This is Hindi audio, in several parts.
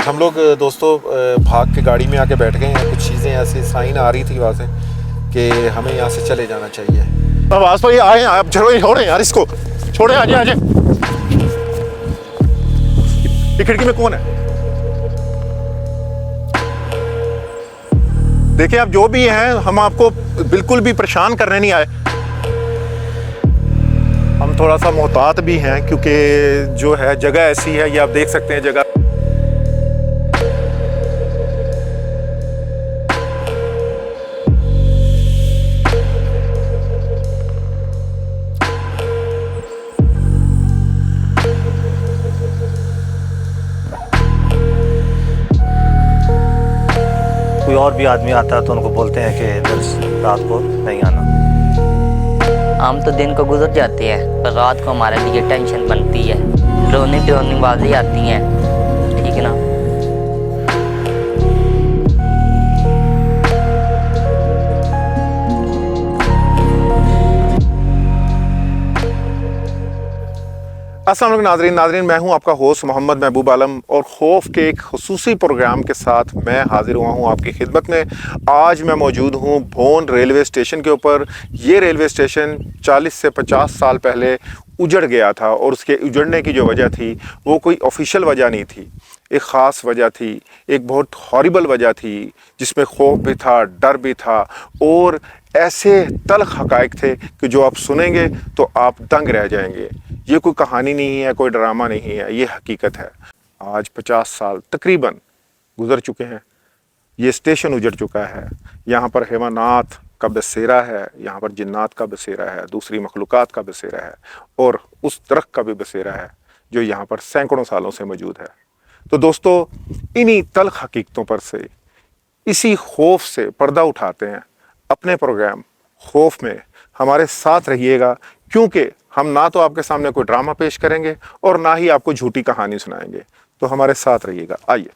हम लोग दोस्तों भाग के गाड़ी में आके बैठ गए हैं। कुछ चीज़ें ऐसी साइन आ रही थी वहाँ से कि हमें यहाँ से चले जाना चाहिए। अब आस पर ये आए हैं, अब चलो ये छोड़े यार, इसको छोड़े। आजे आजे, ये खिड़की में कौन है? देखिए आप जो भी हैं, हम आपको बिल्कुल भी परेशान करने नहीं आए। हम थोड़ा सा मोहतात भी हैं क्योंकि जो है जगह ऐसी है, ये आप देख सकते हैं जगह। कोई और भी आदमी आता है तो उनको बोलते हैं कि इधर रात को नहीं आना। हम तो दिन को गुजर जाते हैं पर रात को हमारे लिए टेंशन बनती है, रोने धोने बाजी आती हैं, ठीक है ना। अस्सलाम वालेकुम नाज़रीन, मैं हूं आपका होस्ट मोहम्मद महबूब आलम और खौफ के एक खुसूसी प्रोग्राम के साथ मैं हाजिर हुआ हूं आपकी खिदमत में। आज मैं मौजूद हूं भोन रेलवे स्टेशन के ऊपर। ये रेलवे स्टेशन 40 से 50 साल पहले उजड़ गया था और उसके उजड़ने की जो वजह थी वो कोई ऑफिशियल वजह नहीं थी, एक ख़ास वजह थी, एक बहुत हॉरिबल वजह थी जिसमें खौफ भी था, डर भी था और ऐसे तल्ख़ हक़ाइक़ थे कि जो आप सुनेंगे तो आप दंग रह जाएंगे। ये कोई कहानी नहीं है, कोई ड्रामा नहीं है, ये हकीकत है। आज 50 साल तकरीबन गुज़र चुके हैं, ये स्टेशन उजड़ चुका है। यहाँ पर हैवानात का बसेरा है, यहाँ पर जिन्नात का बसेरा है, दूसरी मखलूक़ात का बसेरा है और उस दरख्त का भी बसेरा है जो यहाँ पर सैकड़ों सालों से मौजूद है। तो दोस्तों, इन्हीं तल्ख़ हकीकतों पर से, इसी खौफ से पर्दा उठाते हैं अपने प्रोग्राम खौफ में। हमारे साथ रहिएगा क्योंकि हम ना तो आपके सामने कोई ड्रामा पेश करेंगे और ना ही आपको झूठी कहानी सुनाएंगे। तो हमारे साथ रहिएगा। आइए।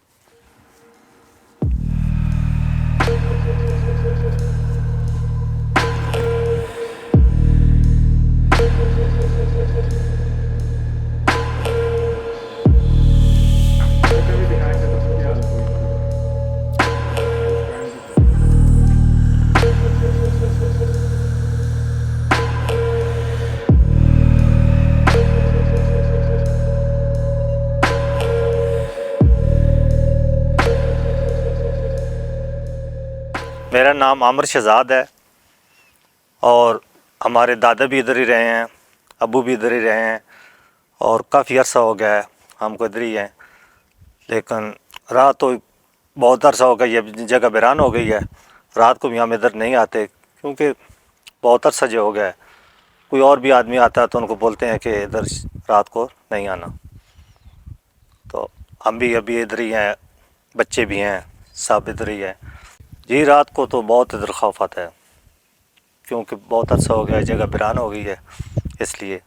मेरा नाम आमिर शहजाद है और हमारे दादा भी इधर ही रहे हैं, अब्बू भी इधर ही रहे हैं और काफ़ी अर्सा हो गया है हमको इधर ही हैं। लेकिन रात तो बहुत अरसा हो गया, ये जगह वीरान हो गई है। रात को भी हम इधर नहीं आते क्योंकि बहुत अरसा जो हो गया है। कोई और भी आदमी आता है तो उनको बोलते हैं कि इधर रात को नहीं आना। तो हम भी अभी इधर ही हैं, बच्चे भी हैं, सब इधर ही हैं जी। रात को तो बहुत इधर खौफ आता है क्योंकि बहुत अरसा हो गया, जगह वीरान हो गई है इसलिए।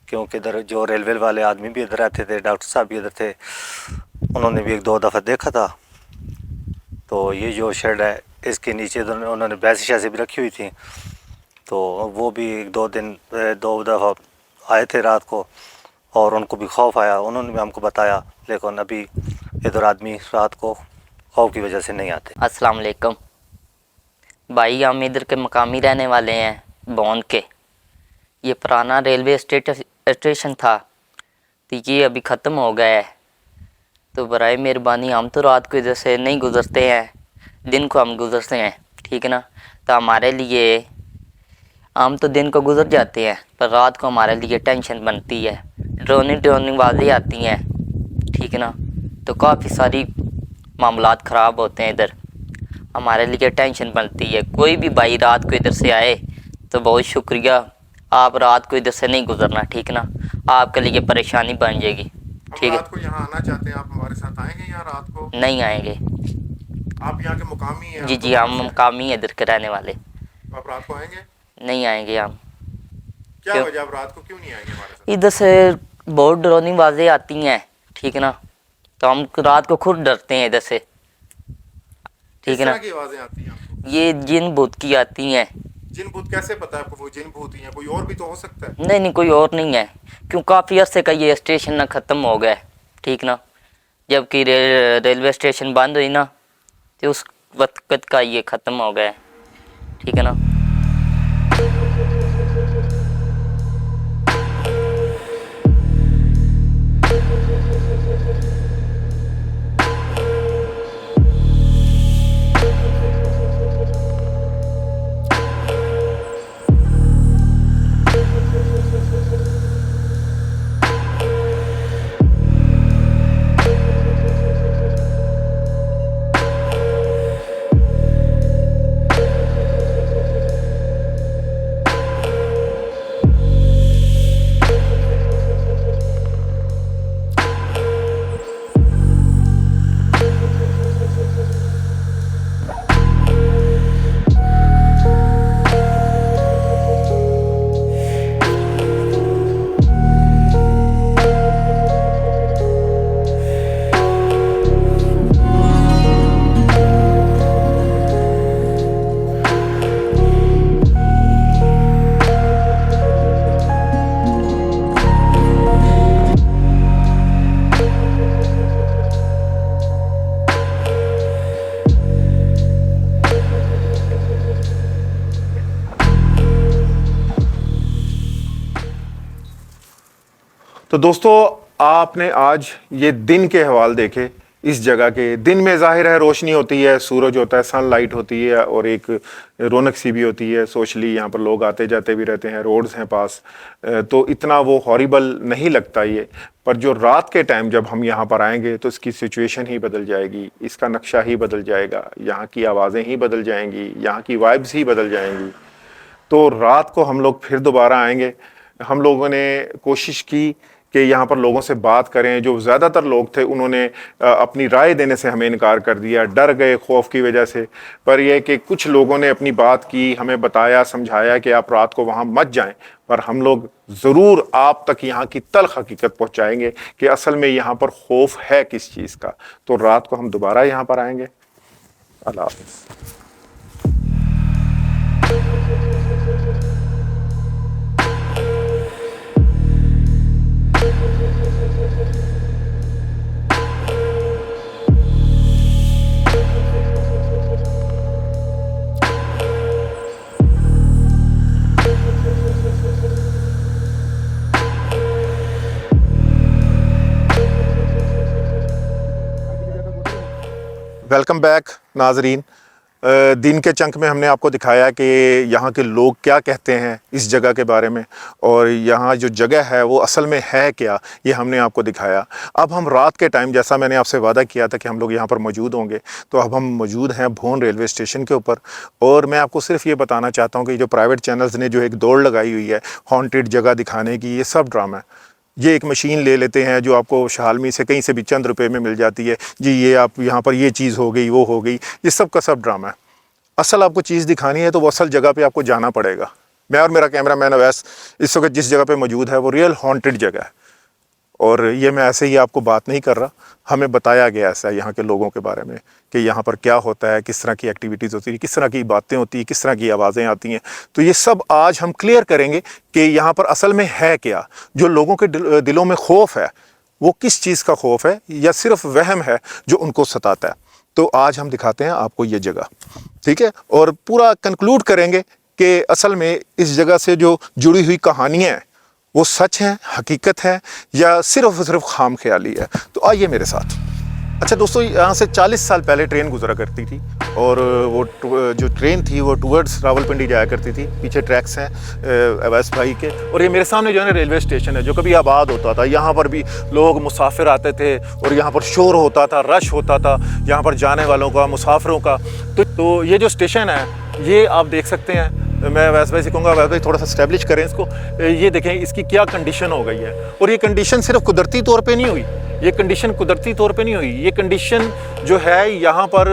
क्योंकि इधर जो रेलवे वाले आदमी भी इधर रहते थे, डॉक्टर साहब भी इधर थे, उन्होंने भी 1-2 दफ़ा देखा था। तो ये जो शेड है इसके नीचे उन्होंने भैंसी शैसी भी रखी हुई थी, तो वो भी 1-2 दिन 2 दफ़ा आए थे रात को और उनको भी खौफ आया, उन्होंने भी हमको बताया। लेकिन अभी इधर आदमी रात को खौफ की वजह से नहीं आते। अस्सलाम वालेकुम भाई, हम इधर के मकामी रहने वाले हैं भोन के। ये पुराना रेलवे स्टेशन था तो ये अभी ख़त्म हो गया है। तो बराए मेहरबानी हम तो रात को इधर से नहीं गुज़रते हैं, दिन को हम गुज़रते हैं, ठीक है ना। तो हमारे लिए हम तो दिन को गुज़र जाते हैं पर रात को हमारे लिए टेंशन बनती है, रोने धोने वाली आती हैं, ठीक है ना। तो काफ़ी सारी मामलात ख़राब होते हैं इधर, हमारे लिए टेंशन बनती है। कोई भी भाई रात को इधर से आए तो बहुत शुक्रिया, आप रात को इधर से नहीं गुज़रना, ठीक है ना। आपके लिए परेशानी बन जाएगी, ठीक है। रात को यहाँ आना चाहते हैं, आप हमारे साथ आएंगे यहाँ रात को? नहीं आएंगे आप यहाँ के मुकामी हैं? जी जी, हम मकामी हैं इधर के रहने वाले। आप रात को आएंगे? नहीं आएंगे हम। क्या वजह, आप रात को क्यों नहीं आएंगे हमारे साथ? इधर से बहुत डरावनी आवाज़ें आती हैं, ठीक है ना। तो हम रात को खुद डरते हैं इधर से, ठीक है ना। की आवाजें आती हैं आपको? ये जिन भूत की आती हैं। जिन भूत कैसे पता है आपको? वो जिन भूत ही हैं, कोई और भी तो हो सकता है। नहीं नहीं, कोई और नहीं है क्यों, काफ़ी अर्से का ये स्टेशन ना ख़त्म हो गया है, ठीक ना। जबकि रेलवे स्टेशन बंद हुई ना, तो उस वक्त का ये ख़त्म हो गया है। ठीक है ना। तो दोस्तों, आपने आज ये दिन के हवाल देखे इस जगह के। दिन में जाहिर है रोशनी होती है, सूरज होता है, सनलाइट होती है और एक रौनक सी भी होती है। सोशली यहाँ पर लोग आते जाते भी रहते हैं, रोड्स हैं पास, तो इतना वो हॉरिबल नहीं लगता ये। पर जो रात के टाइम जब हम यहाँ पर आएंगे तो इसकी सिचुएशन ही बदल जाएगी, इसका नक्शा ही बदल जाएगा, यहाँ की आवाज़ें ही बदल जाएंगी, यहाँ की वाइब्स ही बदल जाएंगी। तो रात को हम लोग फिर दोबारा आएंगे। हम लोगों ने कोशिश की कि यहाँ पर लोगों से बात करें। जो ज़्यादातर लोग थे उन्होंने अपनी राय देने से हमें इनकार कर दिया, डर गए खौफ की वजह से। पर यह कि कुछ लोगों ने अपनी बात की, हमें बताया, समझाया कि आप रात को वहाँ मत जाएं। पर हम लोग ज़रूर आप तक यहाँ की तल्ख़ हकीकत पहुँचाएंगे कि असल में यहाँ पर खौफ है किस चीज़ का। तो रात को हम दोबारा यहाँ पर आएंगे। अल्लाह हाफ़िज़। वेलकम बैक नाजरीन। दिन के चंक में हमने आपको दिखाया कि यहाँ के लोग क्या कहते हैं इस जगह के बारे में, और यहाँ जो जगह है वो असल में है क्या, ये हमने आपको दिखाया। अब हम रात के टाइम, जैसा मैंने आपसे वादा किया था कि हम लोग यहाँ पर मौजूद होंगे, तो अब हम मौजूद हैं भोन रेलवे स्टेशन के ऊपर। और मैं आपको सिर्फ ये बताना चाहता हूँ कि जो प्राइवेट चैनल्स ने जो एक दौड़ लगाई हुई है हॉन्टेड जगह दिखाने की, ये सब ड्रामा है। ये एक मशीन ले लेते हैं जो आपको शालमी से कहीं से भी चंद रुपए में मिल जाती है जी, ये आप यहाँ पर ये चीज़ हो गई, वो हो गई, ये सब का सब ड्रामा है। असल आपको चीज़ दिखानी है तो वो असल जगह पे आपको जाना पड़ेगा। मैं और मेरा कैमरामैन अवैस इस वक्त जिस जगह पे मौजूद है वो रियल हॉन्टेड जगह है, और ये मैं ऐसे ही आपको बात नहीं कर रहा, हमें बताया गया ऐसा यहाँ के लोगों के बारे में कि यहाँ पर क्या होता है, किस तरह की एक्टिविटीज़ होती है, किस तरह की बातें होती हैं, किस तरह की आवाज़ें आती हैं। तो ये सब आज हम क्लियर करेंगे कि यहाँ पर असल में है क्या। जो लोगों के दिलों में खौफ है वो किस चीज़ का खौफ है, या सिर्फ वहम है जो उनको सताता है। तो आज हम दिखाते हैं आपको ये जगह, ठीक है, और पूरा कंक्लूड करेंगे कि असल में इस जगह से जो जुड़ी हुई कहानियाँ हैं वो सच है, हकीकत है, या सिर्फ खाम ख्याली है। तो आइए मेरे साथ। अच्छा दोस्तों, यहाँ से 40 साल पहले ट्रेन गुजरा करती थी, और वो जो ट्रेन थी वो टूवर्ड्स रावलपिंडी जाया करती थी। पीछे ट्रैक्स हैं अवैस भाई के, और ये मेरे सामने जो है ना रेलवे स्टेशन है, जो कभी आबाद होता था। यहाँ पर भी लोग मुसाफिर आते थे और यहाँ पर शोर होता था, रश होता था यहाँ पर जाने वालों का, मुसाफिरों का। तो ये जो स्टेशन है ये आप देख सकते हैं। मैं अवैस भाई से कहूँगा, अवैस भाई थोड़ा सा स्टैब्लिश करें इसको। ये देखें इसकी क्या कंडीशन हो गई है, और ये कंडीशन सिर्फ कुदरती तौर पे नहीं हुई, ये कंडीशन कुदरती तौर पे नहीं हुई, ये कंडीशन जो है यहाँ पर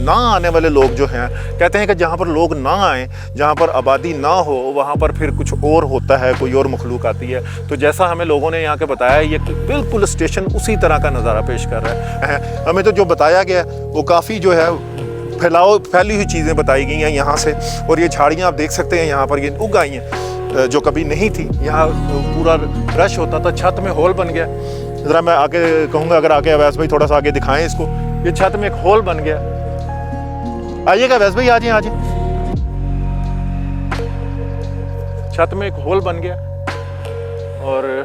ना आने वाले लोग जो हैं कहते हैं कि जहाँ पर लोग ना आएँ, जहाँ पर आबादी ना हो, वहाँ पर फिर कुछ और होता है, कोई और मखलूक आती है। तो जैसा हमें लोगों ने यहाँ के बताया, ये बिल्कुल स्टेशन उसी तरह का नज़ारा पेश कर रहा है। हमें तो जो बताया गया वो काफ़ी जो है फैली हुई चीज़ें बताई गई हैं यहाँ से। और ये झाड़ियाँ आप देख सकते हैं यहाँ पर ये उग आई हैं जो कभी नहीं थी। यहाँ पूरा रश होता था, छत में होल बन गया। ज़रा मैं आके कहूँगा अगर आके अवैस भाई थोड़ा सा आगे दिखाएं इसको। ये छत में एक होल बन गया। आइएगा अवैस भाई, आ जाए। छत में एक होल बन गया और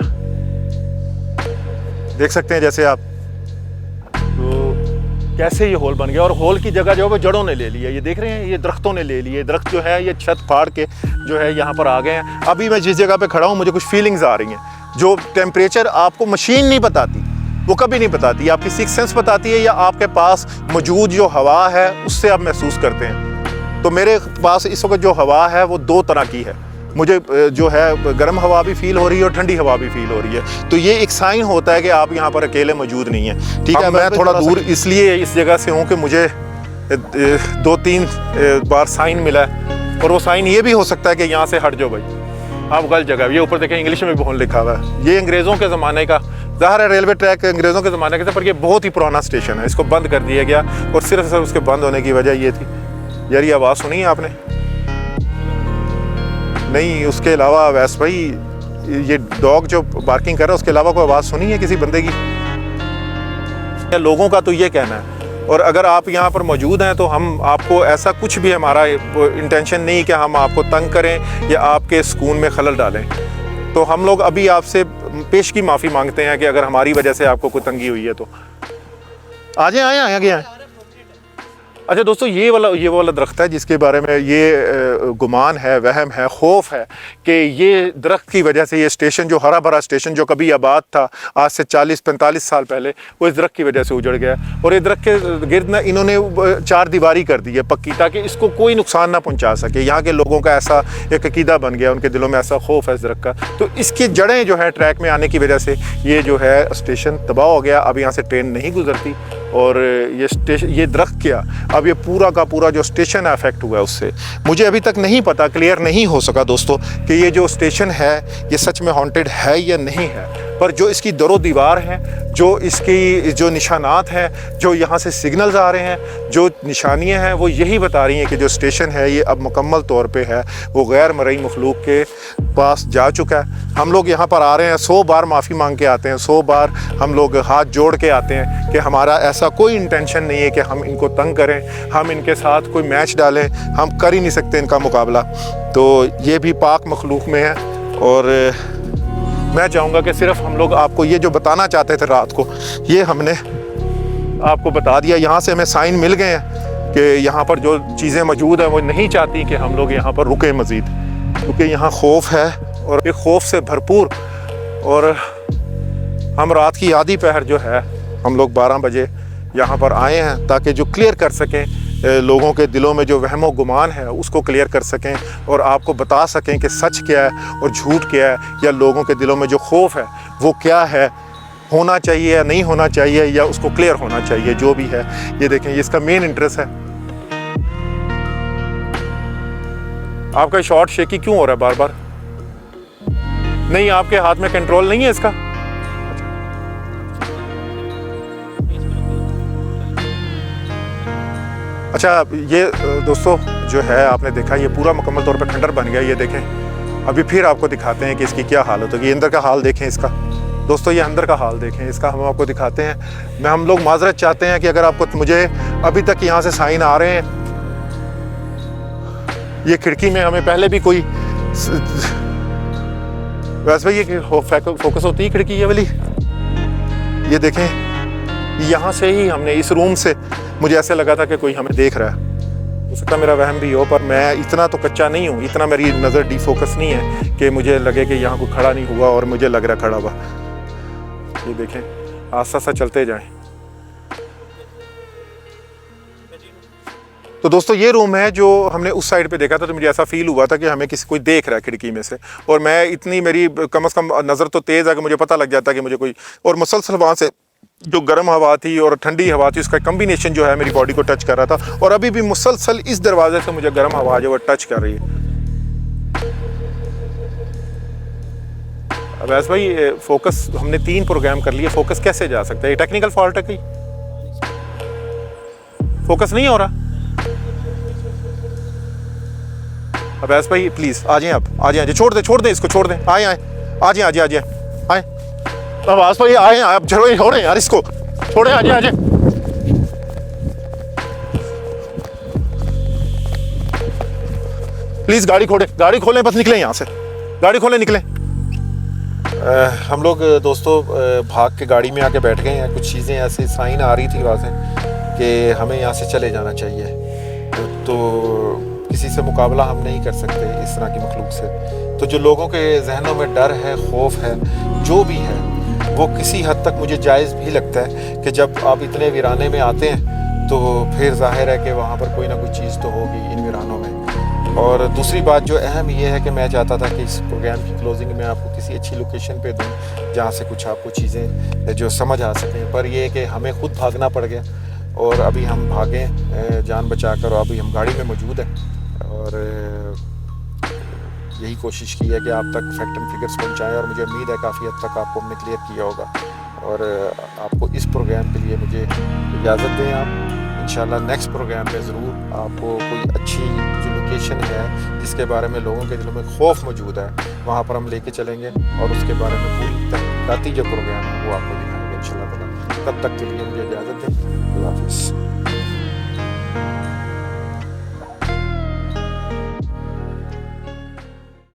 देख सकते हैं जैसे आप, तो कैसे ये होल बन गया। और होल की जगह जो है वो जड़ों ने ले लिया। ये देख रहे हैं, ये दरख्तों ने ले लिए। दरख्त जो है ये छत फाड़ के जो है यहाँ पर आ गए हैं। अभी मैं जिस जगह पे खड़ा हूँ मुझे कुछ फीलिंग्स आ रही हैं जो टेम्परेचर आपको मशीन नहीं बताती, वो कभी नहीं बताती। आपकी सिक्स सेंस बताती है या आपके पास मौजूद जो हवा है उससे आप महसूस करते हैं। तो मेरे पास इस वक्त जो हवा है वो दो तरह की है। मुझे जो है गर्म हवा भी फील हो रही है और ठंडी हवा भी फील हो रही है। तो ये एक साइन होता है कि आप यहाँ पर अकेले मौजूद नहीं हैं। ठीक है, मैं थोड़ा दूर इसलिए इस जगह से हूँ कि मुझे 2-3 बार साइन मिला है। और वो साइन ये भी हो सकता है कि यहाँ से हट जाओ भाई, आप गलत जगह। ये ऊपर देखें इंग्लिश में भी बहुत लिखा हुआ है। ये अंग्रेज़ों के ज़माने का, ज़ाहिर है रेलवे ट्रैक अंग्रेज़ों के ज़माने का था, पर ये बहुत ही पुराना स्टेशन है। इसको बंद कर दिया गया और सिर्फ उसके बंद होने की वजह ये थी। यार ये आवाज़ सुनी है आपने? नहीं, उसके अलावा वैसे भाई ये डॉग जो बार्किंग कर रहा है उसके अलावा कोई आवाज़ सुनी है किसी बंदे की? लोगों का तो ये कहना है। और अगर आप यहाँ पर मौजूद हैं तो हम आपको ऐसा कुछ भी, हमारा इंटेंशन नहीं कि हम आपको तंग करें या आपके सुकून में खलल डालें। तो हम लोग अभी आपसे पेश की माफ़ी मांगते हैं कि अगर हमारी वजह से आपको कोई तंगी हुई है तो आ जाए। आए गए हैं। अच्छा दोस्तों, ये वाला दरख्त है जिसके बारे में ये गुमान है, वहम है, खौफ है कि ये दरख्त की वजह से ये स्टेशन जो हरा भरा स्टेशन जो कभी आबाद था आज से 40-45 साल पहले, वो इस दरख्त की वजह से उजड़ गया। और इस दरख्त के गिर्द ना इन्होंने 4 दीवारी कर दी है पक्की, ताकि इसको कोई नुकसान ना पहुँचा सके। यहाँ के लोगों का ऐसा एक अकीदा बन गया, उनके दिलों में ऐसा खौफ है इस दरख्त का। तो इसकी जड़ें जो है ट्रैक में आने की वजह से ये जो है स्टेशन तबाह हो गया। अब यहाँ से ट्रेन नहीं गुजरती और ये दरख्त क्या, अब ये पूरा का पूरा जो स्टेशन है अफेक्ट हुआ है उससे। मुझे अभी तक नहीं पता, क्लियर नहीं हो सका दोस्तों कि ये जो स्टेशन है ये सच में हॉन्टेड है या नहीं है। पर जो इसकी दरो दीवार है, जो इसकी जो निशानात हैं, जो यहाँ से सिग्नल्स आ रहे हैं, जो निशानियाँ हैं, वो यही बता रही हैं कि जो स्टेशन है ये अब मुकम्मल तौर पे है वो गैर मरई मखलूक के पास जा चुका है। हम लोग यहाँ पर आ रहे हैं, 100 बार माफ़ी मांग के आते हैं, 100 बार हम लोग हाथ जोड़ के आते हैं कि हमारा ऐसा कोई इंटेंशन नहीं है कि हम इनको तंग करें, हम इनके साथ कोई मैच डालें, हम कर ही नहीं सकते इनका मुकाबला। तो ये भी पाक मखलूक में है। और मैं चाहूँगा कि सिर्फ हम लोग आपको ये जो बताना चाहते थे रात को, ये हमने आपको बता दिया। यहाँ से हमें साइन मिल गए हैं कि यहाँ पर जो चीज़ें मौजूद हैं वो नहीं चाहती कि हम लोग यहाँ पर रुकें मज़ीद, क्योंकि यहाँ खौफ है और एक खौफ से भरपूर। और हम रात की आधी पहर जो है हम लोग 12 बजे यहाँ पर आए हैं ताकि जो क्लियर कर सकें, लोगों के दिलों में जो वहमो गुमान है उसको क्लियर कर सकें और आपको बता सकें कि सच क्या है और झूठ क्या है, या लोगों के दिलों में जो खौफ है वो क्या है, होना चाहिए या नहीं होना चाहिए, या उसको क्लियर होना चाहिए, जो भी है। ये देखें, ये इसका मेन इंटरेस्ट है। आपका शॉट शेकी क्यों हो रहा है बार बार? नहीं, आपके हाथ में कंट्रोल नहीं है इसका? अच्छा, ये दोस्तों जो है आपने देखा ये पूरा मुकम्मल तौर पर खंडर बन गया। ये देखें, अभी फिर आपको दिखाते हैं कि इसकी क्या हालत होगी। अंदर का हाल देखें इसका दोस्तों, ये अंदर का हाल देखें इसका, हम आपको दिखाते हैं। हम लोग माजरत चाहते हैं कि अगर आपको, मुझे अभी तक यहाँ से साइन आ रहे हैं, ये खिड़की में हमें पहले भी कोई, वैसे भाई ये फोकस होती है खिड़की ये वाली, ये देखें, यहाँ से ही हमने इस रूम से मुझे ऐसे लगा था कि कोई हमें देख रहा है। हो सकता मेरा वहम भी हो, पर मैं इतना तो कच्चा नहीं हूँ, इतना मेरी नज़र डिफोकस नहीं है कि मुझे लगे कि यहाँ कोई खड़ा नहीं हुआ और मुझे लग रहा खड़ा हुआ। ये देखें, आस्ता आस्ता चलते जाएं। तो दोस्तों ये रूम है जो हमने उस साइड पे देखा था, तो मुझे ऐसा फील हुआ था कि हमें कोई देख रहा है खिड़की में से। और मैं इतनी, मेरी कम से कम नज़र तो तेज़ है कि मुझे पता लग जाता कि मुझे कोई, और मुसलसल वहाँ से जो गर्म हवा थी और ठंडी हवा थी उसका कम्बिनेशन जो है मेरी बॉडी को टच कर रहा था। और अभी भी मुसलसल इस दरवाजे से मुझे गर्म हवा जो है टच कर रही है। अब ऐसे भाई फोकस हमने 3 प्रोग्राम कर लिए, फोकस कैसे जा सकता है? ये टेक्निकल फॉल्ट है, कहीं फोकस नहीं हो रहा। अब ऐसे भाई प्लीज आ जाए, आप आ जाए, छोड़ दे इसको, छोड़ दें, आए आ जाए, आवाज पर ये आए हैं आप, चलो छोड़े यार इसको, छोड़े, आजे आजे। प्लीज गाड़ी खोलें, बस निकलें यहाँ से, गाड़ी खोलें, निकलें। हम लोग दोस्तों भाग के गाड़ी में आके बैठ गए हैं। कुछ चीज़ें ऐसे साइन आ रही थी वहाँ से कि हमें यहाँ से चले जाना चाहिए, तो किसी से मुकाबला हम नहीं कर सकते इस तरह की मखलूक से। तो जो लोगों के जहनों में डर है, खौफ है, जो भी है, वो किसी हद तक मुझे जायज़ भी लगता है कि जब आप इतने वीराने में आते हैं तो फिर जाहिर है कि वहाँ पर कोई ना कोई चीज़ तो होगी इन वीरानों में। और दूसरी बात जो अहम ये है कि मैं चाहता था कि इस प्रोग्राम की क्लोजिंग में आपको किसी अच्छी लोकेशन पे दूं जहाँ से कुछ आपको चीज़ें जो समझ आ सकें, पर ये है कि हमें खुद भागना पड़ गया और अभी हम भागें जान बचाकर, और अभी हम गाड़ी में मौजूद हैं और यही कोशिश की है कि आप तक फैक्ट एंड फिगर्स पहुँचाएँ, और मुझे उम्मीद है काफ़ी हद तक आपको हमने क्लियर किया होगा। और आपको इस प्रोग्राम के लिए मुझे इजाज़त दें। आप इंशाल्लाह नेक्स्ट प्रोग्राम में ज़रूर आपको कोई अच्छी जो लोकेशन है जिसके बारे में लोगों के दिलों में खौफ मौजूद है, वहाँ पर हम लेके चलेंगे और उसके बारे में पूरी तहकीकाती जो प्रोग्राम है वो आपको दिखाएंगे इंशाल्लाह। तब तक के लिए मुझे इजाज़त दें। अल्लाह हाफ़िज़।